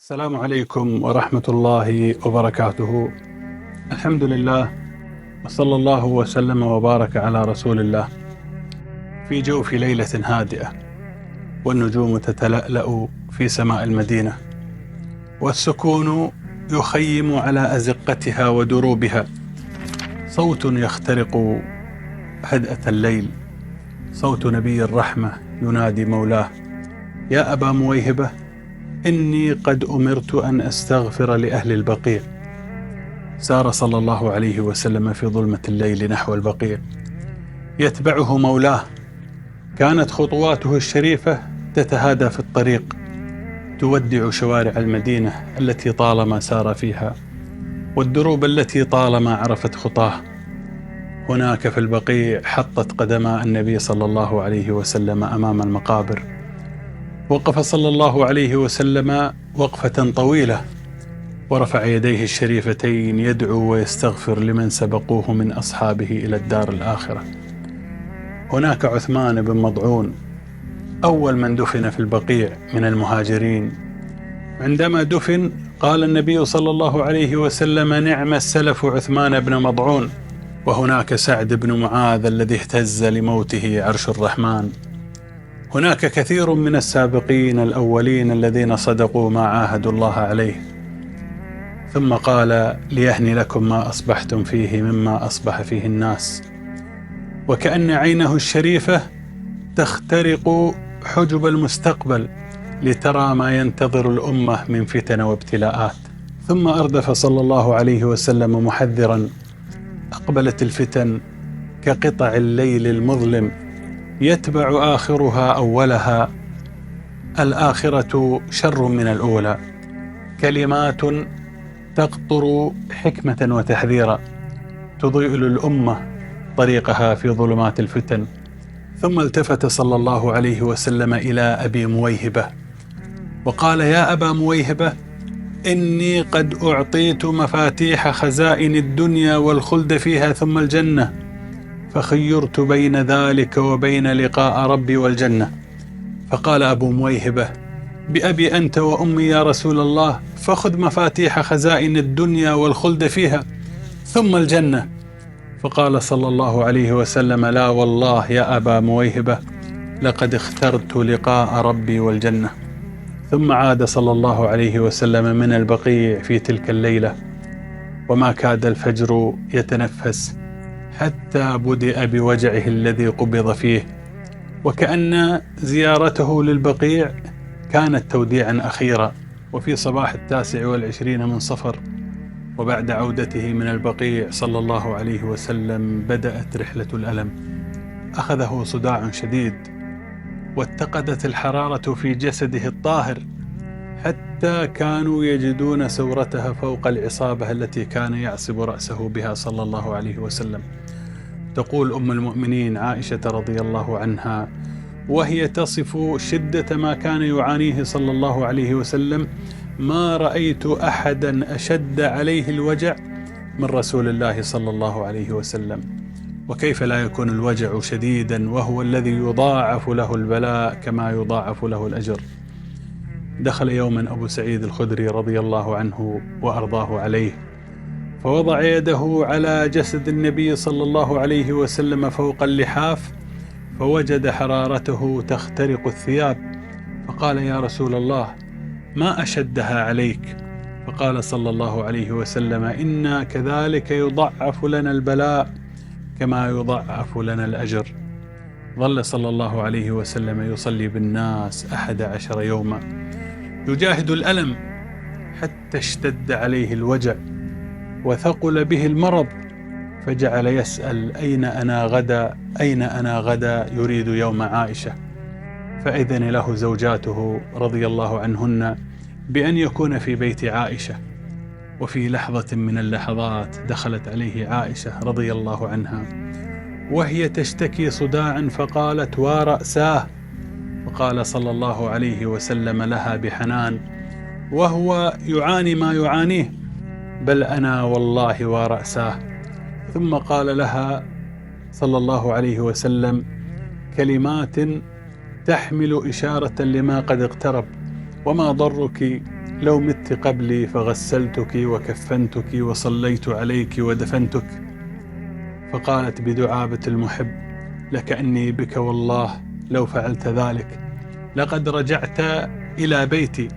السلام عليكم ورحمة الله وبركاته. الحمد لله، وصلى الله وسلم وبارك على رسول الله. في جوف ليلة هادئة والنجوم تتلألأ في سماء المدينة، والسكون يخيم على أزقتها ودروبها، صوت يخترق هدأة الليل، صوت نبي الرحمة ينادي مولاه: يا أبا مويهبة، إني قد أمرت أن أستغفر لأهل البقيع. سار صلى الله عليه وسلم في ظلمة الليل نحو البقيع، يتبعه مولاه. كانت خطواته الشريفة تتهادى في الطريق، تودع شوارع المدينة التي طالما سار فيها، والدروب التي طالما عرفت خطاه. هناك في البقيع حطت قدما النبي صلى الله عليه وسلم أمام المقابر. وقف صلى الله عليه وسلم وقفة طويلة، ورفع يديه الشريفتين يدعو ويستغفر لمن سبقوه من أصحابه إلى الدار الآخرة. هناك عثمان بن مضعون، أول من دفن في البقيع من المهاجرين. عندما دفن قال النبي صلى الله عليه وسلم: نعم السلف عثمان بن مضعون. وهناك سعد بن معاذ الذي اهتز لموته عرش الرحمن. هناك كثير من السابقين الأولين الذين صدقوا ما عاهدوا الله عليه. ثم قال: ليهني لكم ما أصبحتم فيه مما أصبح فيه الناس. وكأن عينه الشريفة تخترق حجب المستقبل لترى ما ينتظر الأمة من فتن وابتلاءات. ثم أردف صلى الله عليه وسلم محذرا: أقبلت الفتن كقطع الليل المظلم، يتبع آخرها أولها، الآخرة شر من الأولى. كلمات تقطر حكمة وتحذيرا، تضيء للأمة طريقها في ظلمات الفتن. ثم التفت صلى الله عليه وسلم إلى أبي مويهبة وقال: يا أبا مويهبة، إني قد أعطيت مفاتيح خزائن الدنيا والخلد فيها ثم الجنة، فخيرت بين ذلك وبين لقاء ربي والجنة. فقال أبو مويهبة: بأبي أنت وأمي يا رسول الله، فخذ مفاتيح خزائن الدنيا والخلد فيها ثم الجنة. فقال صلى الله عليه وسلم: لا والله يا أبا مويهبة، لقد اخترت لقاء ربي والجنة. ثم عاد صلى الله عليه وسلم من البقيع في تلك الليلة، وما كاد الفجر يتنفس حتى بدأ بوجعه الذي قبض فيه. وكأن زيارته للبقيع كانت توديعا أخيرا. وفي صباح 29 من صفر، وبعد عودته من البقيع صلى الله عليه وسلم، بدأت رحلة الألم. أخذه صداع شديد، واتقدت الحرارة في جسده الطاهر، حتى كانوا يجدون سورتها فوق العصابة التي كان يعصب رأسه بها صلى الله عليه وسلم. تقول أم المؤمنين عائشة رضي الله عنها وهي تصف شدة ما كان يعانيه صلى الله عليه وسلم: ما رأيت أحدا أشد عليه الوجع من رسول الله صلى الله عليه وسلم. وكيف لا يكون الوجع شديدا وهو الذي يضاعف له البلاء كما يضاعف له الأجر. دخل يوما أبو سعيد الخدري رضي الله عنه وأرضاه عليه، فوضع يده على جسد النبي صلى الله عليه وسلم فوق اللحاف، فوجد حرارته تخترق الثياب، فقال: يا رسول الله، ما أشدها عليك؟ فقال صلى الله عليه وسلم: إنا كذلك يضعف لنا البلاء كما يضعف لنا الأجر. ظل صلى الله عليه وسلم يصلي بالناس 11 يوما، يجاهد الألم حتى اشتد عليه الوجع وثقل به المرض، فجعل يسأل: أين أنا غدا؟ أين أنا غدا؟ يريد يوم عائشة. فإذن له زوجاته رضي الله عنهن بأن يكون في بيت عائشة. وفي لحظة من اللحظات دخلت عليه عائشة رضي الله عنها وهي تشتكي صداعا، فقالت: ورأساه. فقال صلى الله عليه وسلم لها بحنان وهو يعاني ما يعانيه: بل أنا والله ورأساه. ثم قال لها صلى الله عليه وسلم كلمات تحمل إشارة لما قد اقترب: وما ضرك لو مت قبلي فغسلتك وكفنتك وصليت عليك ودفنتك. فقالت بدعابة المحب: لكأني بك والله لو فعلت ذلك، لقد رجعت إلى بيتي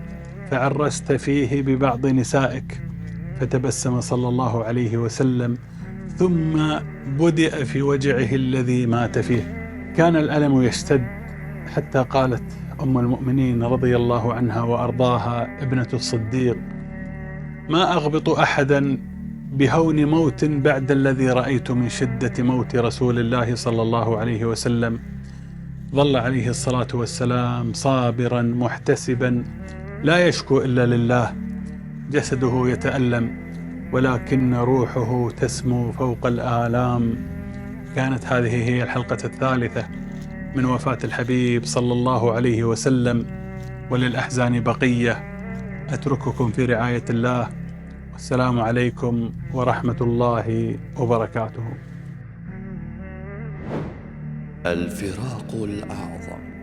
فعرست فيه ببعض نسائك. فتبسم صلى الله عليه وسلم، ثم بدأ في وجعه الذي مات فيه. كان الألم يشتد حتى قالت أم المؤمنين رضي الله عنها وأرضاها ابنة الصديق: ما أغبط أحدا بهون موت بعد الذي رأيت من شدة موت رسول الله صلى الله عليه وسلم. ظل عليه الصلاة والسلام صابرا محتسبا لا يشكو إلا لله، جسده يتألم ولكن روحه تسمو فوق الآلام. كانت هذه هي الحلقة الثالثة من وفاة الحبيب صلى الله عليه وسلم، وللأحزان بقية. أترككم في رعاية الله، والسلام عليكم ورحمة الله وبركاته. الفراق الأعظم.